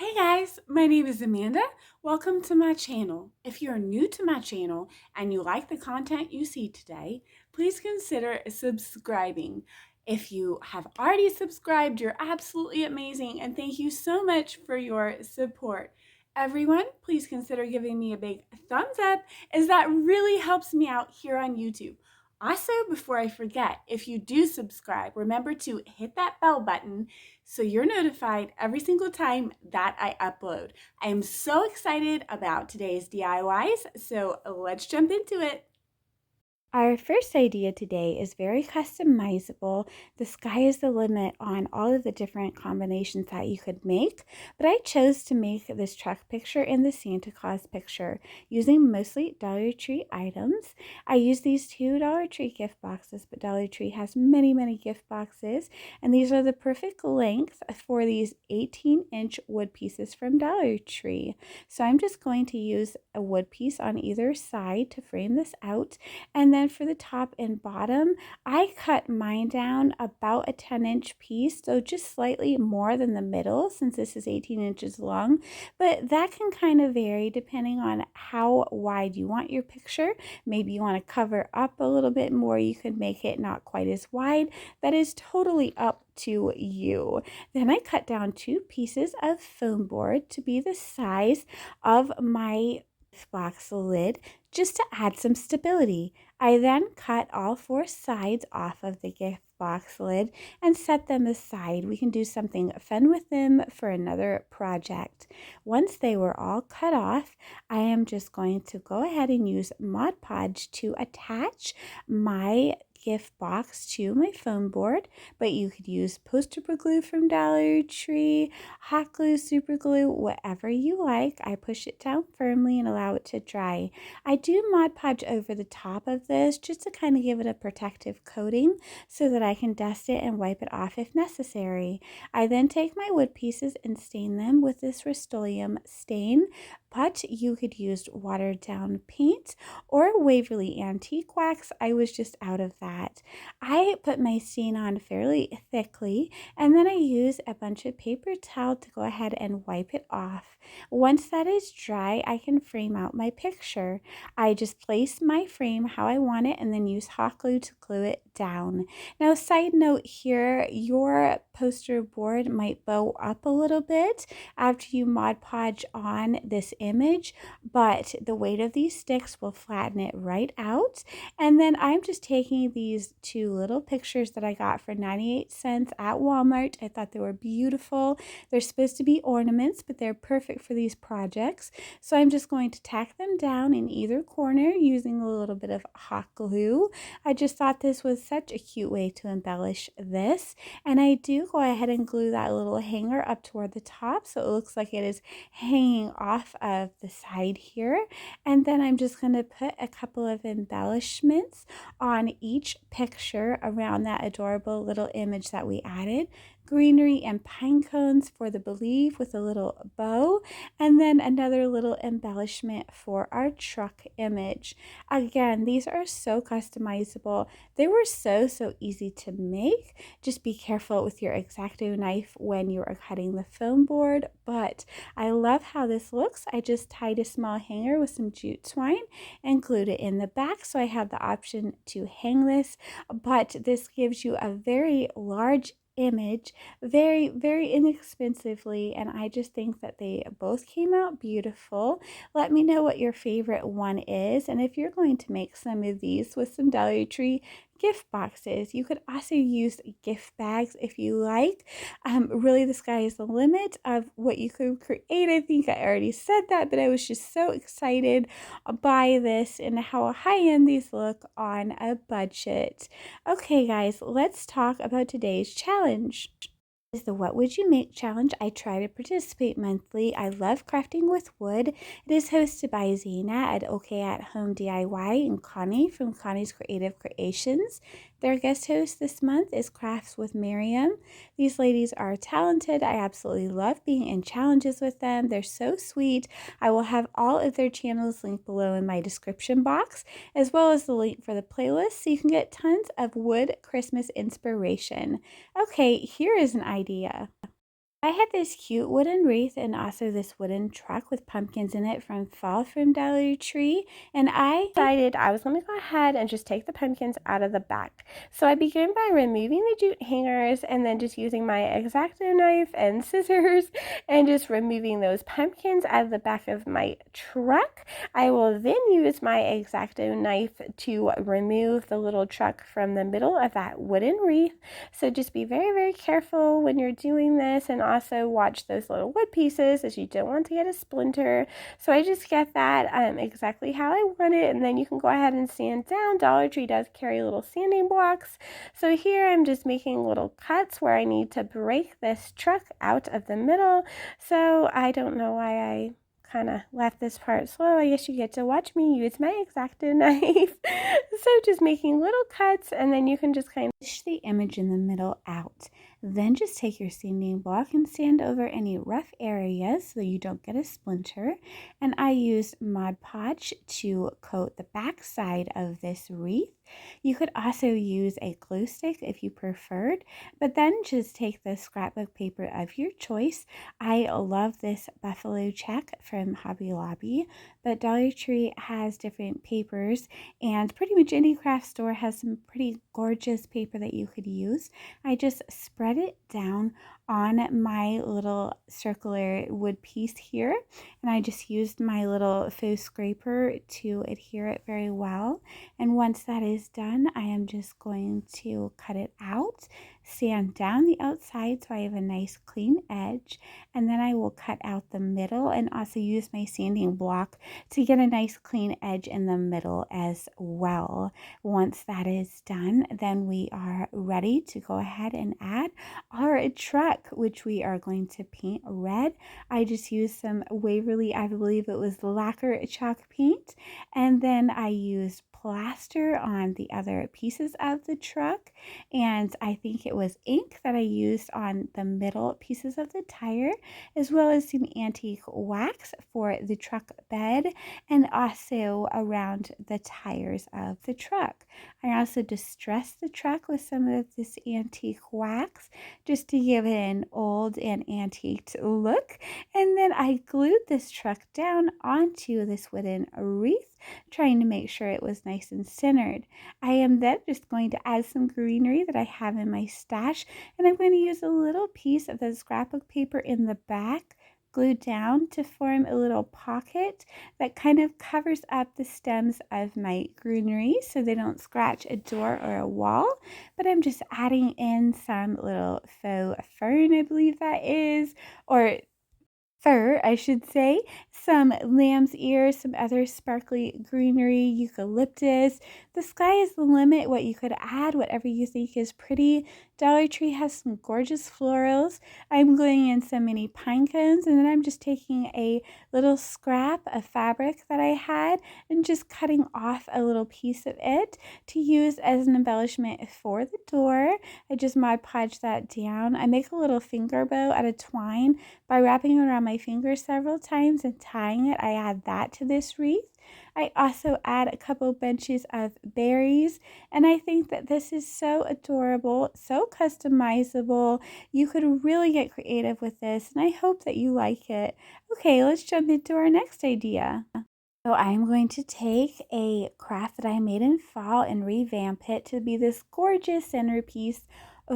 Hey guys, my name is Amanda. Welcome to my channel. If you're new to my channel and you like the content you see today, please consider subscribing. If you have already subscribed, you're absolutely amazing and thank you so much for your support. Everyone, please consider giving me a big thumbs up as that really helps me out here on YouTube. Also, before I forget, if you do subscribe, remember to hit that bell button so you're notified every single time that I upload. I am so excited about today's DIYs, so let's jump into it. Our first idea today is very customizable. The sky is the limit on all of the different combinations that you could make, but I chose to make this truck picture and the Santa Claus picture using mostly Dollar Tree items. I used these two Dollar Tree gift boxes, but Dollar Tree has many gift boxes, and these are the perfect length for these 18-inch wood pieces from Dollar Tree. So I'm just going to use a wood piece on either side to frame this out, and then for the top and bottom, I cut mine down about a 10-inch piece, so just slightly more than the middle since this is 18 inches long, but that can kind of vary depending on how wide you want your picture. Maybe you want to cover up a little bit more, you could make it not quite as wide. That is totally up to you. Then I cut down 2 pieces of foam board to be the size of my box lid just to add some stability. I then cut all 4 sides off of the gift box lid and set them aside. We can do something fun with them for another project. Once they were all cut off, I am just going to go ahead and use Mod Podge to attach my gift box to my foam board, but you could use poster glue from Dollar Tree, hot glue, super glue, whatever you like. I push it down firmly and allow it to dry. I do Mod Podge over the top of this just to kind of give it a protective coating so that I can dust it and wipe it off if necessary. I then take my wood pieces and stain them with this Rust-Oleum stain, but you could use watered down paint or Waverly Antique Wax. I was just out of that. I put my stain on fairly thickly, and then I use a bunch of paper towel to go ahead and wipe it off. Once that is dry, I can frame out my picture. I just place my frame how I want it and then use hot glue to glue it down. Now, side note here, your poster board might bow up a little bit after you Mod Podge on this image, but the weight of these sticks will flatten it right out. And then I'm just taking these 2 little pictures that I got for 98 cents at Walmart. I thought they were beautiful. They're supposed to be ornaments, but they're perfect for these projects. So I'm just going to tack them down in either corner using a little bit of hot glue. I just thought this was such a cute way to embellish this. And I do go ahead and glue that little hanger up toward the top so it looks like it is hanging off of the side here. And then I'm just going to put a couple of embellishments on each picture around that adorable little image that we added. Greenery and pine cones for the Believe with a little bow, and then another little embellishment for our truck image. Again, these are so customizable. They were so easy to make. Just be careful with your X-Acto knife when you are cutting the foam board, but I love how this looks. I just tied a small hanger with some jute twine and glued it in the back, so I have the option to hang this, but this gives you a very large image very inexpensively, and I just think that they both came out beautiful. Let me know what your favorite one is, and if you're going to make some of these with some Dollar Tree gift boxes, you could also use gift bags if you like. Really, the sky is the limit of what you could create. I think I already said that, but I was just so excited by this and how high-end these look on a budget. Okay guys, let's talk about today's challenge. Is the What Would You Make challenge. I try to participate monthly. I love crafting with wood. It is hosted by Zena at OK at Home DIY and Connie from Connie's Creative Creations. Their guest host this month is Crafts with Meriem. These ladies are talented. I absolutely love being in challenges with them. They're so sweet. I will have all of their channels linked below in my description box, as well as the link for the playlist so you can get tons of wood Christmas inspiration. Okay, here is an idea. I had this cute wooden wreath and also this wooden truck with pumpkins in it from fall from Dollar Tree. And I decided I was going to go ahead and just take the pumpkins out of the back. So I began by removing the jute hangers and then just using my X-Acto knife and scissors and just removing those pumpkins out of the back of my truck. I will then use my X-Acto knife to remove the little truck from the middle of that wooden wreath. So just be very, very careful when you're doing this, and also watch those little wood pieces as you don't want to get a splinter. So I just get that exactly how I want it, and then you can go ahead and sand down. Dollar Tree does carry little sanding blocks. So here I'm just making little cuts where I need to break this truck out of the middle. So I don't know why I kind of left this part slow. I guess you get to watch me use my X-Acto knife. So just making little cuts, and then you can just kind of push the image in the middle out. Then just take your sanding block and sand over any rough areas so you don't get a splinter. And I used Mod Podge to coat the back side of this wreath. You could also use a glue stick if you preferred, but then just take the scrapbook paper of your choice. I love this buffalo check from Hobby Lobby, but Dollar Tree has different papers, and pretty much any craft store has some pretty gorgeous paper that you could use. I just spread it down on my little circular wood piece here, and I just used my little faux scraper to adhere it very well. And once that is done, I am just going to cut it out, sand down the outside so I have a nice clean edge, and then I will cut out the middle and also use my sanding block to get a nice clean edge in the middle as well. Once that is done, then we are ready to go ahead and add our truck, which we are going to paint red. I just used some Waverly, I believe it was lacquer chalk paint, and then I used plaster on the other pieces of the truck, and I think it was ink that I used on the middle pieces of the tire, as well as some antique wax for the truck bed and also around the tires of the truck. I also distressed the truck with some of this antique wax just to give it an old and antiqued look, and then I glued this truck down onto this wooden wreath, trying to make sure it was nice and centered. I am then just going to add some greenery that I have in my stash, and I'm going to use a little piece of the scrapbook paper in the back glued down to form a little pocket that kind of covers up the stems of my greenery so they don't scratch a door or a wall. But I'm just adding in some little faux fern, I believe that is, or fur, I should say, some lamb's ears, some other sparkly greenery, eucalyptus. The sky is the limit, what you could add, whatever you think is pretty. Dollar Tree has some gorgeous florals. I'm gluing in so many pine cones, and then I'm just taking a little scrap of fabric that I had and just cutting off a little piece of it to use as an embellishment for the door. I just Mod Podge that down. I make a little finger bow out of twine by wrapping it around my finger several times and tying it. I add that to this wreath. I also add a couple bunches of berries, and I think that this is so adorable, so customizable. You could really get creative with this, and I hope that you like it. Okay, let's jump into our next idea. So I'm going to take a craft that I made in fall and revamp it to be this gorgeous centerpiece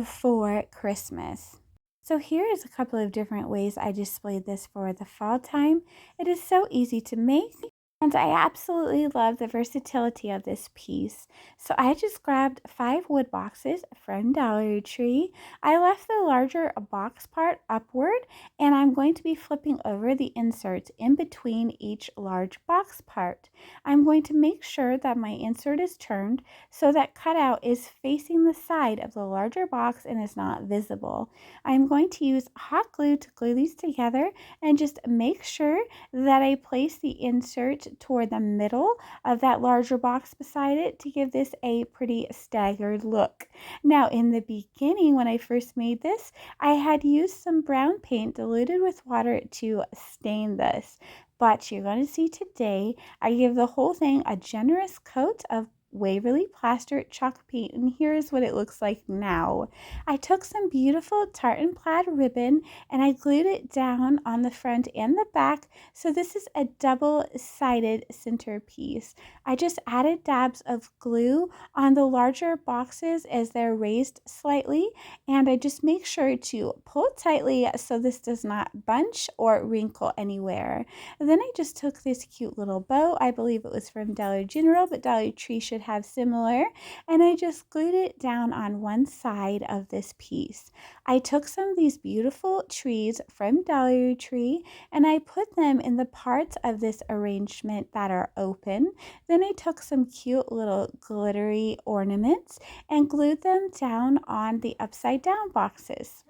for Christmas. So here is a couple of different ways I displayed this for the fall time. It is so easy to make, and I absolutely love the versatility of this piece. So I just grabbed 5 wood boxes from Dollar Tree. I left the larger box part upward, and I'm going to be flipping over the inserts in between each large box part. I'm going to make sure that my insert is turned so that cutout is facing the side of the larger box and is not visible. I'm going to use hot glue to glue these together and just make sure that I place the insert toward the middle of that larger box beside it to give this a pretty staggered look. Now, in the beginning, when I first made this, I had used some brown paint diluted with water to stain this. But you're going to see today, I give the whole thing a generous coat of Waverly Plaster chalk paint, and here's what it looks like now. I took some beautiful tartan plaid ribbon and I glued it down on the front and the back, so this is a double-sided centerpiece. I just added dabs of glue on the larger boxes as they're raised slightly, and I just make sure to pull tightly so this does not bunch or wrinkle anywhere. And then I just took this cute little bow. I believe it was from Dollar General, but Dollar Tree should have similar, and I just glued it down on one side of this piece. I took some of these beautiful trees from Dollar Tree and I put them in the parts of this arrangement that are open. Then I took some cute little glittery ornaments and glued them down on the upside down boxes.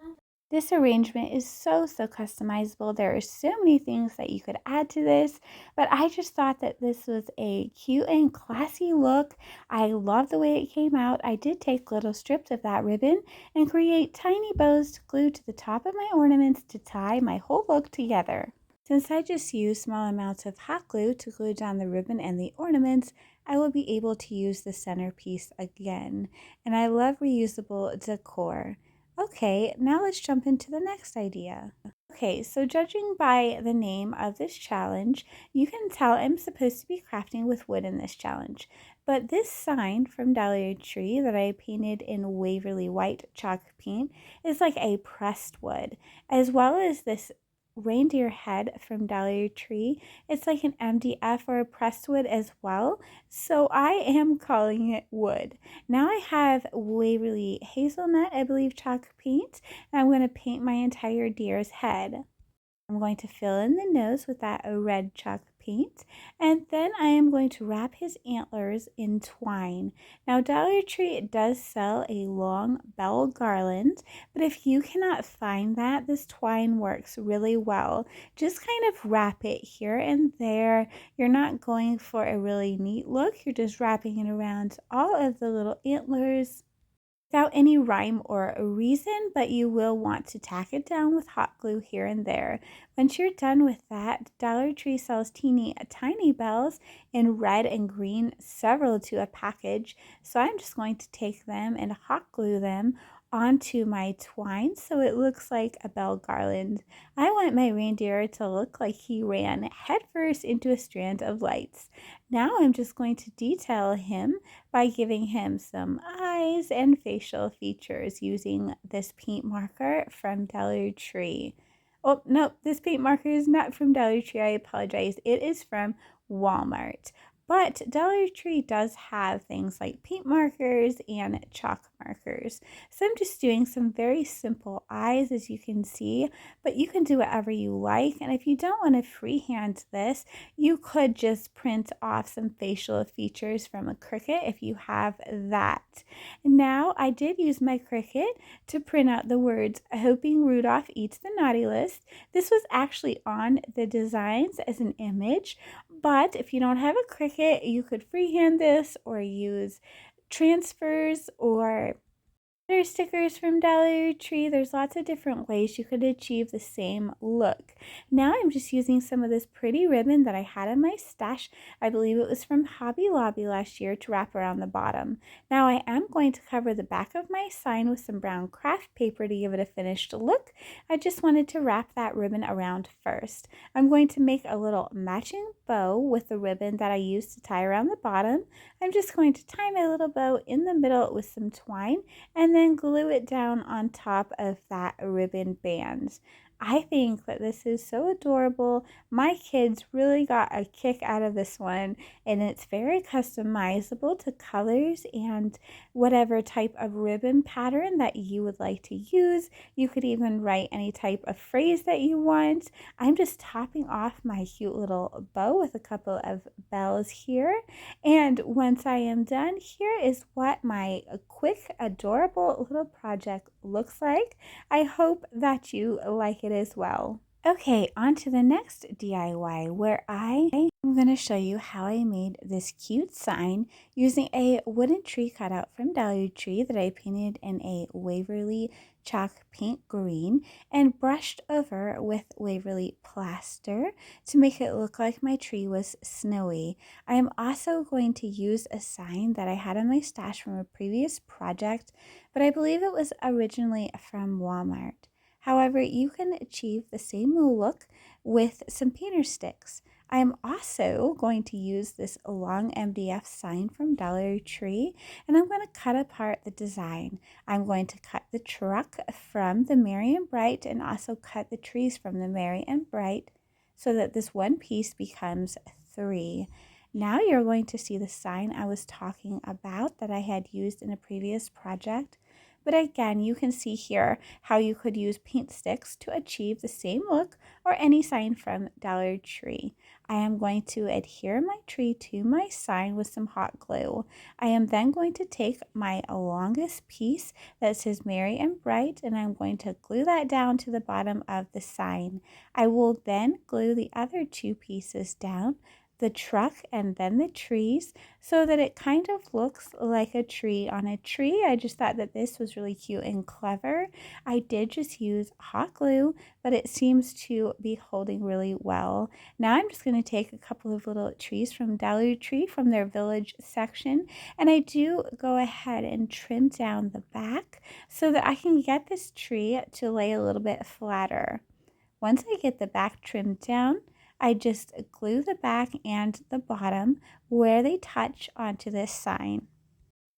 This arrangement is so customizable. There are so many things that you could add to this, but I just thought that this was a cute and classy look. I love the way it came out. I did take little strips of that ribbon and create tiny bows to glue to the top of my ornaments to tie my whole look together. Since I just used small amounts of hot glue to glue down the ribbon and the ornaments, I will be able to use the centerpiece again. And I love reusable decor. Okay, now let's jump into the next idea. Okay, so judging by the name of this challenge, you can tell I'm supposed to be crafting with wood in this challenge. But this sign from Dollar Tree that I painted in Waverly White chalk paint is like a pressed wood, as well as this reindeer head from Dollar Tree. It's like an MDF or a pressed wood as well, so I am calling it wood. Now I have Waverly hazelnut, I believe, chalk paint, and I'm going to paint my entire deer's head. I'm going to fill in the nose with that red chalk paint, and then I am going to wrap his antlers in twine. Now Dollar Tree does sell a long bell garland, but if you cannot find that, this twine works really well. Just kind of wrap it here and there. You're not going for a really neat look, you're just wrapping it around all of the little antlers without any rhyme or a reason, but you will want to tack it down with hot glue here and there. Once you're done with that, Dollar Tree sells teeny tiny bells in red and green, several to a package. So I'm just going to take them and hot glue them onto my twine so it looks like a bell garland. I want my reindeer to look like he ran headfirst into a strand of lights. Now I'm just going to detail him by giving him some eyes and facial features using this paint marker from Dollar Tree. Oh, no, this paint marker is not from Dollar Tree. I apologize. It is from Walmart. But Dollar Tree does have things like paint markers and chalk markers. So I'm just doing some very simple eyes, as you can see, but you can do whatever you like. And if you don't want to freehand this, you could just print off some facial features from a Cricut if you have that. Now, I did use my Cricut to print out the words, "Hoping Rudolph eats the naughty list." This was actually on the designs as an image, but if you don't have a Cricut, you could freehand this or use transfers or stickers from Dollar Tree. There's lots of different ways you could achieve the same look. Now I'm just using some of this pretty ribbon that I had in my stash. I believe it was from Hobby Lobby last year to wrap around the bottom. Now I am going to cover the back of my sign with some brown craft paper to give it a finished look. I just wanted to wrap that ribbon around first. I'm going to make a little matching bow with the ribbon that I used to tie around the bottom. I'm just going to tie my little bow in the middle with some twine and then glue it down on top of that ribbon band. I think that this is so adorable. My kids really got a kick out of this one, and it's very customizable to colors and whatever type of ribbon pattern that you would like to use. You could even write any type of phrase that you want. I'm just topping off my cute little bow with a couple of bells here, and once I am done, here is what my quick, adorable little project looks like. I hope that you like it as well. Okay, on to the next DIY where I am going to show you how I made this cute sign using a wooden tree cut out from Dollar Tree that I painted in a Waverly chalk paint green and brushed over with Waverly plaster to make it look like my tree was snowy. I am also going to use a sign that I had in my stash from a previous project, but I believe it was originally from Walmart. However, you can achieve the same look with some painter sticks. I am also going to use this long MDF sign from Dollar Tree, and I'm going to cut apart the design. I'm going to cut the truck from the Merry and Bright and also cut the trees from the Merry and Bright so that this one piece becomes three. Now you're going to see the sign I was talking about that I had used in a previous project. But again, you can see here how you could use paint sticks to achieve the same look or any sign from Dollar Tree. I am going to adhere my tree to my sign with some hot glue. I am then going to take my longest piece that says Merry and Bright, and I'm going to glue that down to the bottom of the sign. I will then glue the other two pieces down, the truck and then the trees, so that it kind of looks like a tree on a tree. I just thought that this was really cute and clever. I did just use hot glue, but it seems to be holding really well. Now I'm just going to take a couple of little trees from Dollar Tree from their village section, and I do go ahead and trim down the back so that I can get this tree to lay a little bit flatter. Once I get the back trimmed down, I just glue the back and the bottom where they touch onto this sign.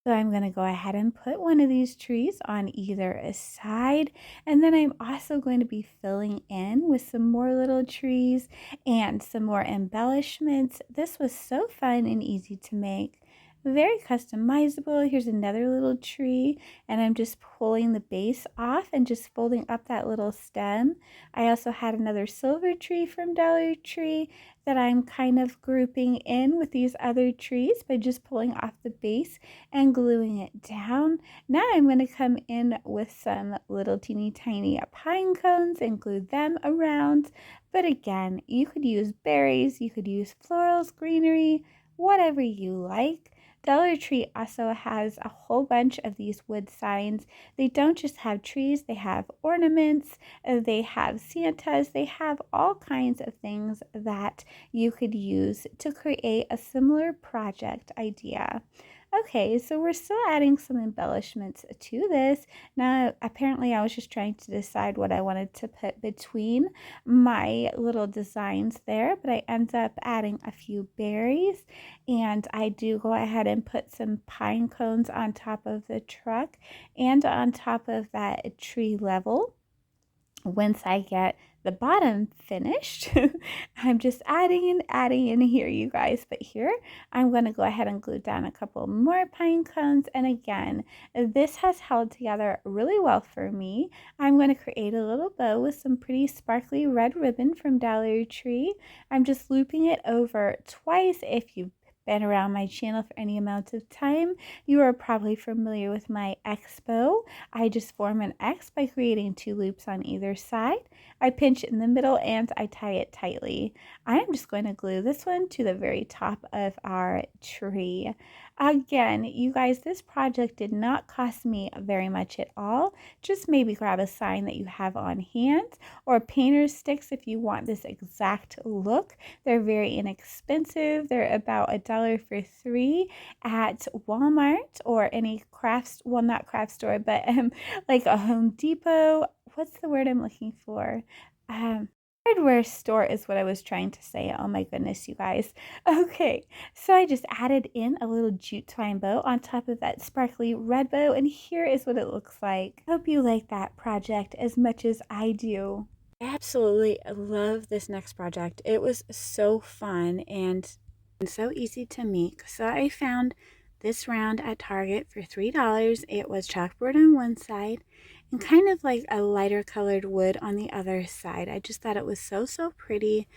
So I'm going to go ahead and put one of these trees on either side, and then I'm also going to be filling in with some more little trees and some more embellishments. This was so fun and easy to make. Very customizable. Here's another little tree, and I'm just pulling the base off and just folding up that little stem. I also had another silver tree from Dollar Tree that I'm kind of grouping in with these other trees by just pulling off the base and gluing it down. Now I'm going to come in with some little teeny tiny pine cones and glue them around. But again, you could use berries, you could use florals, greenery, whatever you like. Dollar Tree also has a whole bunch of these wood signs. They don't just have trees, they have ornaments, they have Santas, they have all kinds of things that you could use to create a similar project idea. Okay, so we're still adding some embellishments to this. Now, apparently I was just trying to decide what I wanted to put between my little designs there, but I end up adding a few berries, and I do go ahead and put some pine cones on top of the truck and on top of that tree level. Once I get the bottom finished, I'm just adding in here, you guys. But here, I'm going to go ahead and glue down a couple more pine cones. And again, this has held together really well for me. I'm going to create a little bow with some pretty sparkly red ribbon from Dollar Tree. I'm just looping it over twice. If you've been around my channel for any amount of time, you are probably familiar with my X bow. I just form an X by creating two loops on either side. I pinch it in the middle and I tie it tightly. I am just going to glue this one to the very top of our tree. Again, you guys, this project did not cost me very much at all. Just maybe grab a sign that you have on hand or painter's sticks if you want this exact look. They're very inexpensive. They're about $1 for 3 at Walmart or any crafts, well, not craft store, but like a Home Depot. What's the word I'm looking for? Hardware store is what I was trying to say. Oh my goodness, you guys. Okay, so I just added in a little jute twine bow on top of that sparkly red bow, and here is what it looks like. Hope you like that project as much as I do. I absolutely love this next project. It was so fun and so easy to make. So I found this round at Target for $3. It was chalkboard on one side and kind of like a lighter colored wood on the other side. I just thought it was so pretty.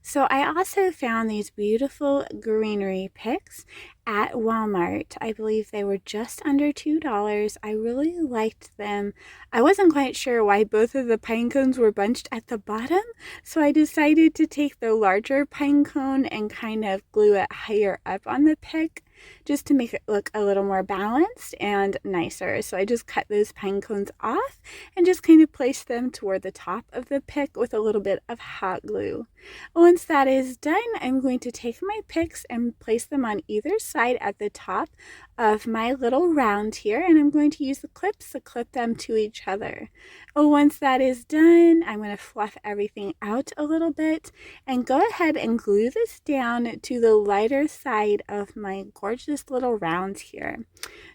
So I also found these beautiful greenery picks at Walmart. I believe they were just under $2. I really liked them. I wasn't quite sure why both of the pine cones were bunched at the bottom, so I decided to take the larger pine cone and kind of glue it higher up on the pick just to make it look a little more balanced and nicer. So I just cut those pine cones off and just kind of placed them toward the top of the pick with a little bit of hot glue. Once that is done, I'm going to take my picks and place them on either side at the top of my little round here, and I'm going to use the clips to clip them to each other. Once that is done, I'm going to fluff everything out a little bit and go ahead and glue this down to the lighter side of my gorgeous little round here.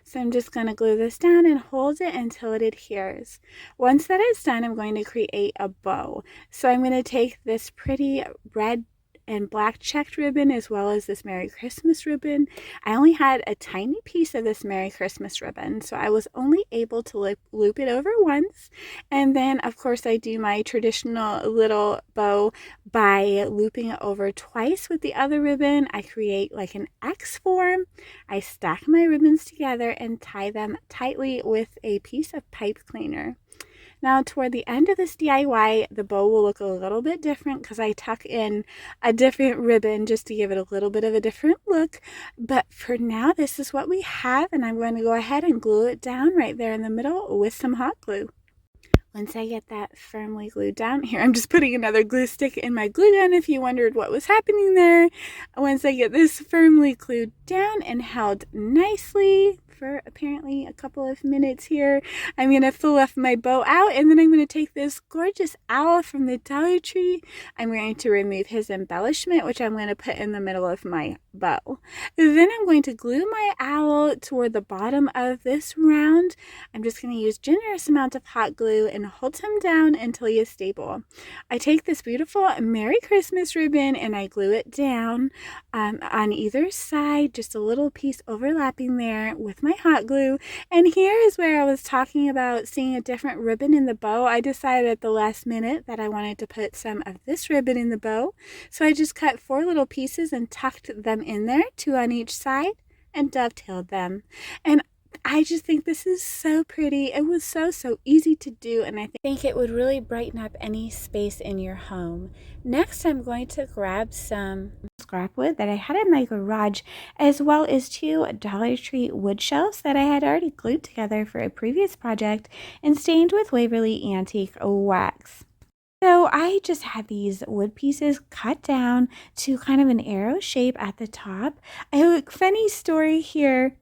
So I'm just going to glue this down and hold it until it adheres. Once that is done, I'm going to create a bow. So I'm going to take this pretty red and black checked ribbon as well as this Merry Christmas ribbon. I only had a tiny piece of this Merry Christmas ribbon, so I was only able to loop it over once. And then, of course, I do my traditional little bow by looping it over twice with the other ribbon. I create like an X form. I stack my ribbons together and tie them tightly with a piece of pipe cleaner. Now, toward the end of this DIY, the bow will look a little bit different because I tuck in a different ribbon just to give it a little bit of a different look. But for now, this is what we have, and I'm going to go ahead and glue it down right there in the middle with some hot glue. Once I get that firmly glued down, here I'm just putting another glue stick in my glue gun if you wondered what was happening there. Once I get this firmly glued down and held nicely for apparently a couple of minutes here, I'm going to fluff my bow out, and then I'm going to take this gorgeous owl from the Dollar Tree. I'm going to remove his embellishment, which I'm going to put in the middle of my bow. Then I'm going to glue my owl toward the bottom of this round. I'm just going to use generous amount of hot glue and hold him down until he is stable. I take this beautiful Merry Christmas ribbon and I glue it down on either side, just a little piece overlapping there with my hot glue. And here is where I was talking about seeing a different ribbon in the bow. I decided at the last minute that I wanted to put some of this ribbon in the bow, so I just cut 4 little pieces and tucked them in there, 2 on each side, and dovetailed them. And I just think this is so pretty. It was so easy to do, and I think it would really brighten up any space in your home. Next, I'm going to grab some scrap wood that I had in my garage, as well as 2 Dollar Tree wood shelves that I had already glued together for a previous project and stained with Waverly Antique wax. So I just had these wood pieces cut down to kind of an arrow shape at the top. A funny story here.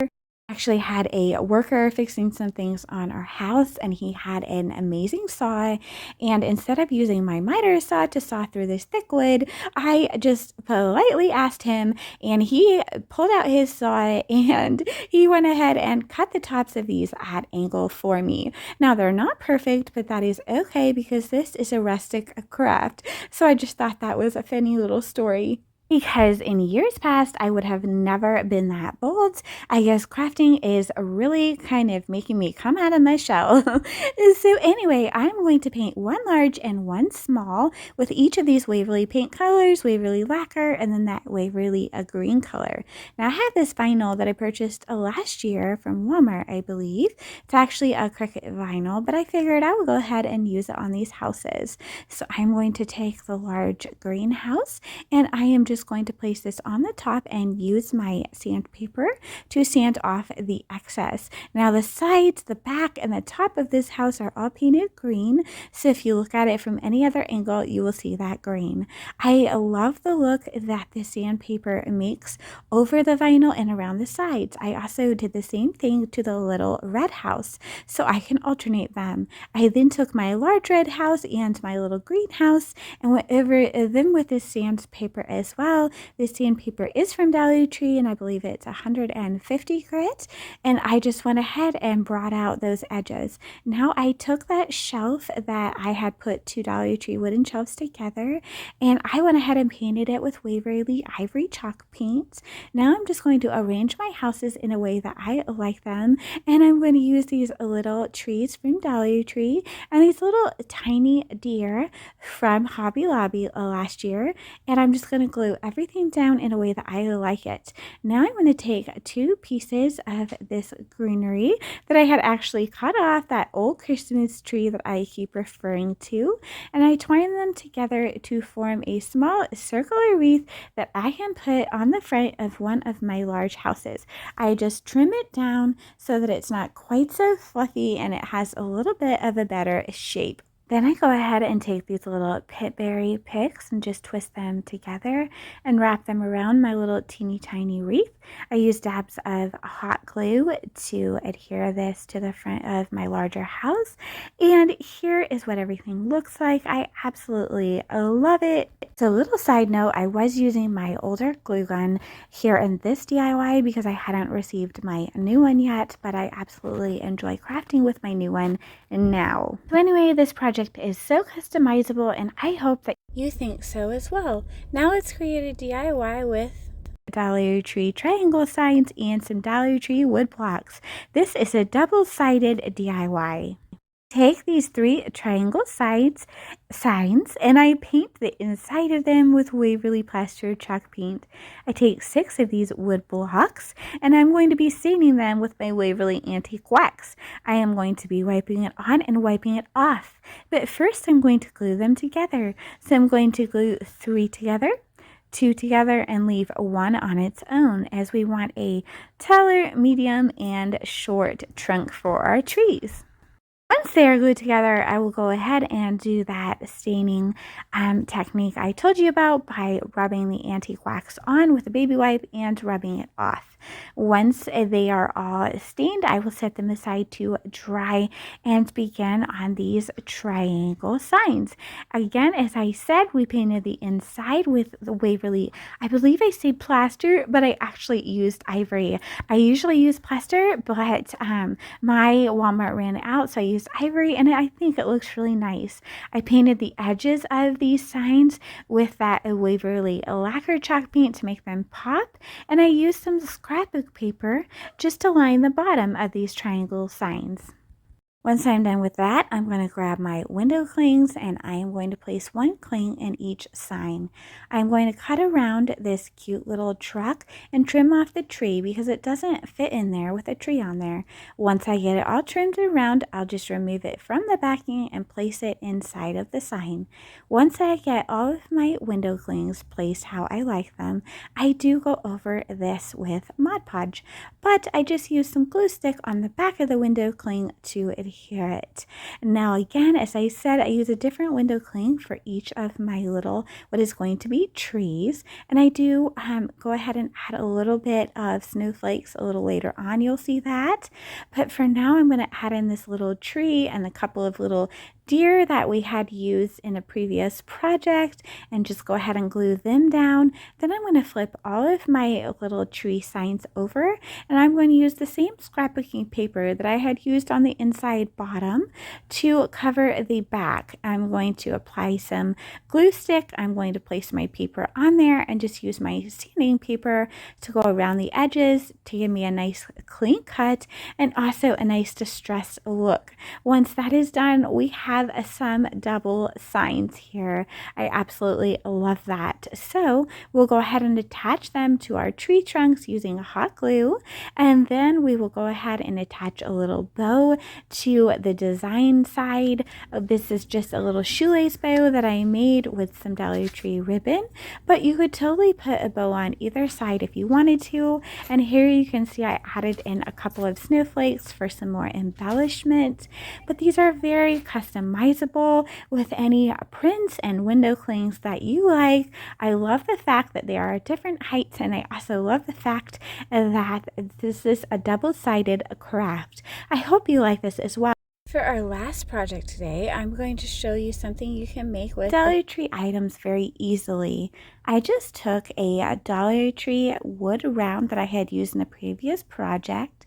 Actually had a worker fixing some things on our house, and he had an amazing saw, and instead of using my miter saw to saw through this thick wood, I just politely asked him, and he pulled out his saw and he went ahead and cut the tops of these at angle for me. Now they're not perfect, but that is okay because this is a rustic craft. So I just thought that was a funny little story, because in years past, I would have never been that bold. I guess crafting is really kind of making me come out of my shell. So anyway, I'm going to paint 1 large and 1 small with each of these Waverly paint colors, Waverly lacquer, and then that Waverly green color. Now I have this vinyl that I purchased last year from Walmart, I believe. It's actually a Cricut vinyl, but I figured I would go ahead and use it on these houses. So I'm going to take the large greenhouse, and I am just going to place this on the top and use my sandpaper to sand off the excess. Now the sides, the back, and the top of this house are all painted green, so if you look at it from any other angle, you will see that green. I love the look that the sandpaper makes over the vinyl and around the sides. I also did the same thing to the little red house, so I can alternate them. I then took my large red house and my little greenhouse and went over them with this sandpaper as well, well. This sandpaper is from Dollar Tree, and I believe it's 150 grit. And I just went ahead and brought out those edges. Now I took that shelf that I had put 2 Dollar Tree wooden shelves together, and I went ahead and painted it with Waverly Ivory chalk paint. Now I'm just going to arrange my houses in a way that I like them, and I'm going to use these little trees from Dollar Tree and these little tiny deer from Hobby Lobby last year, and I'm just going to glue everything down in a way that I like it. Now I'm going to take 2 pieces of this greenery that I had actually cut off that old Christmas tree that I keep referring to, and I twine them together to form a small circular wreath that I can put on the front of one of my large houses. I just trim it down so that it's not quite so fluffy and it has a little bit of a better shape. Then I go ahead and take these little pitberry picks and just twist them together and wrap them around my little teeny tiny wreath. I use dabs of hot glue to adhere this to the front of my larger house. And here is what everything looks like. I absolutely love it. So, little side note, I was using my older glue gun here in this DIY because I hadn't received my new one yet, but I absolutely enjoy crafting with my new one now. So anyway, this project is so customizable, and I hope that you think so as well. Now let's create a DIY with Dollar Tree triangle signs and some Dollar Tree wood blocks. This is a double-sided DIY. Take these 3 triangle signs and I paint the inside of them with Waverly Plaster chalk paint. I take 6 of these wood blocks and I'm going to be staining them with my Waverly Antique Wax. I am going to be wiping it on and wiping it off. But first I'm going to glue them together. So I'm going to glue 3 together, 2 together, and leave 1 on its own, as we want a taller, medium, and short trunk for our trees. Once they are glued together, I will go ahead and do that staining technique I told you about by rubbing the antique wax on with a baby wipe and rubbing it off. Once they are all stained, I will set them aside to dry and begin on these triangle signs. Again, as I said, we painted the inside with the Waverly, I believe I say plaster, but I actually used ivory. I usually use plaster, but my Walmart ran out, so I used ivory, and I think it looks really nice. I painted the edges of these signs with that Waverly lacquer chalk paint to make them pop, and I used some scrapbook paper just to line the bottom of these triangle signs. Once I'm done with that, I'm going to grab my window clings and I am going to place 1 cling in each sign. I'm going to cut around this cute little truck and trim off the tree because it doesn't fit in there with a tree on there. Once I get it all trimmed around, I'll just remove it from the backing and place it inside of the sign. Once I get all of my window clings placed how I like them, I do go over this with Mod Podge, but I just use some glue stick on the back of the window cling to adhere it. Now again, as I said, I use a different window cling for each of my little, what is going to be trees, and I do go ahead and add a little bit of snowflakes a little later on, you'll see that, but for now I'm going to add in this little tree and a couple of little deer that we had used in a previous project and just go ahead and glue them down. Then I'm going to flip all of my little tree signs over and I'm going to use the same scrapbooking paper that I had used on the inside bottom to cover the back. I'm going to apply some glue stick. I'm going to place my paper on there and just use my sanding paper to go around the edges to give me a nice clean cut and also a nice distressed look. Once that is done, we have some double signs here. I absolutely love that. So we'll go ahead and attach them to our tree trunks using hot glue, and then we will go ahead and attach a little bow to the design side. This is just a little shoelace bow that I made with some Dollar Tree ribbon, but you could totally put a bow on either side if you wanted to. And here you can see I added in a couple of snowflakes for some more embellishment, but these are very customizable with any prints and window clings that you like. I love the fact that they are different heights, and I also love the fact that this is a double-sided craft. I hope you like this as well. For our last project today, I'm going to show you something you can make with Dollar Tree items very easily. I just took a Dollar Tree wood round that I had used in the previous project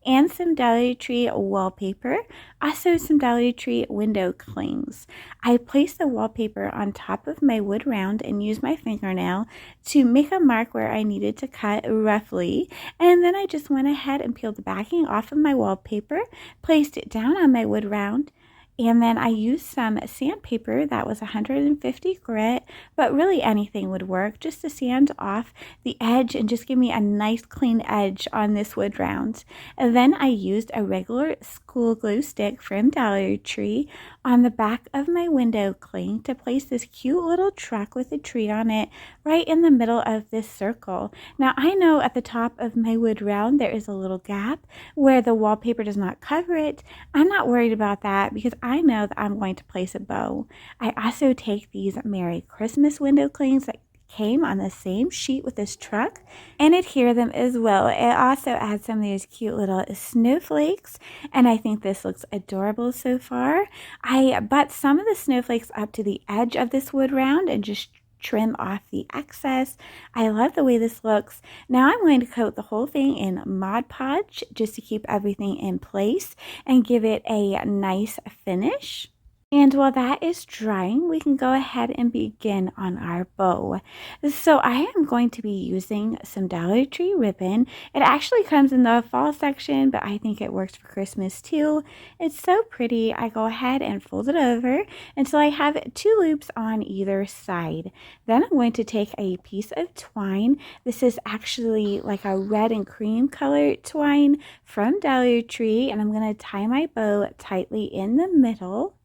and some Dollar Tree wallpaper, also some Dollar Tree window clings. I placed the wallpaper on top of my wood round and used my fingernail to make a mark where I needed to cut roughly, and then I just went ahead and peeled the backing off of my wallpaper, placed it down on my wood round, and then I used some sandpaper that was 150 grit, but really anything would work, just to sand off the edge and just give me a nice clean edge on this wood round. And then I used a regular school glue stick from Dollar Tree on the back of my window cling to place this cute little truck with a tree on it right in the middle of this circle. Now I know at the top of my wood round there is a little gap where the wallpaper does not cover it. I'm not worried about that because I know that I'm going to place a bow. I also take these Merry Christmas window clings that came on the same sheet with this truck and adhere them as well. It also adds some of these cute little snowflakes, and I think this looks adorable so far. I butt some of the snowflakes up to the edge of this wood round and just trim off the excess. I love the way this looks. Now I'm going to coat the whole thing in Mod Podge just to keep everything in place and give it a nice finish. And while that is drying, we can go ahead and begin on our bow. So I am going to be using some Dollar Tree ribbon. It actually comes in the fall section, but I think it works for Christmas too. It's so pretty. I go ahead and fold it over until I have 2 loops on either side. Then I'm going to take a piece of twine. This is actually like a red and cream colored twine from Dollar Tree, and I'm going to tie my bow tightly in the middle,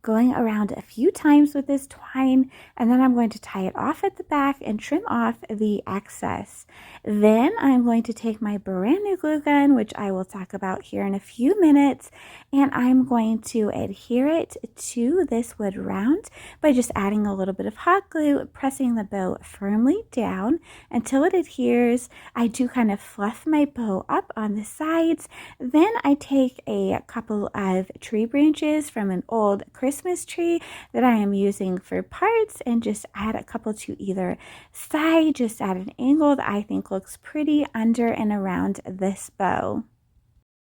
going around a few times with this twine, and then I'm going to tie it off at the back and trim off the excess. Then I'm going to take my brand new glue gun, which I will talk about here in a few minutes, and I'm going to adhere it to this wood round by just adding a little bit of hot glue, pressing the bow firmly down until it adheres. I do kind of fluff my bow up on the sides. Then I take a couple of tree branches from an old Christmas tree that I am using for parts and just add a couple to either side, just at an angle that I think looks pretty under and around this bow.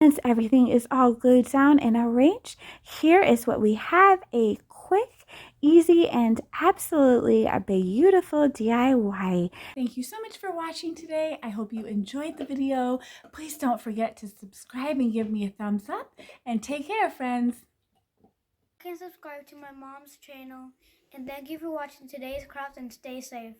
Once everything is all glued down and arranged, here is what we have: a quick, easy, and absolutely a beautiful DIY. Thank you so much for watching today. I hope you enjoyed the video. Please don't forget to subscribe and give me a thumbs up, and take care, friends. You can subscribe to my mom's channel, and thank you for watching today's craft, and stay safe.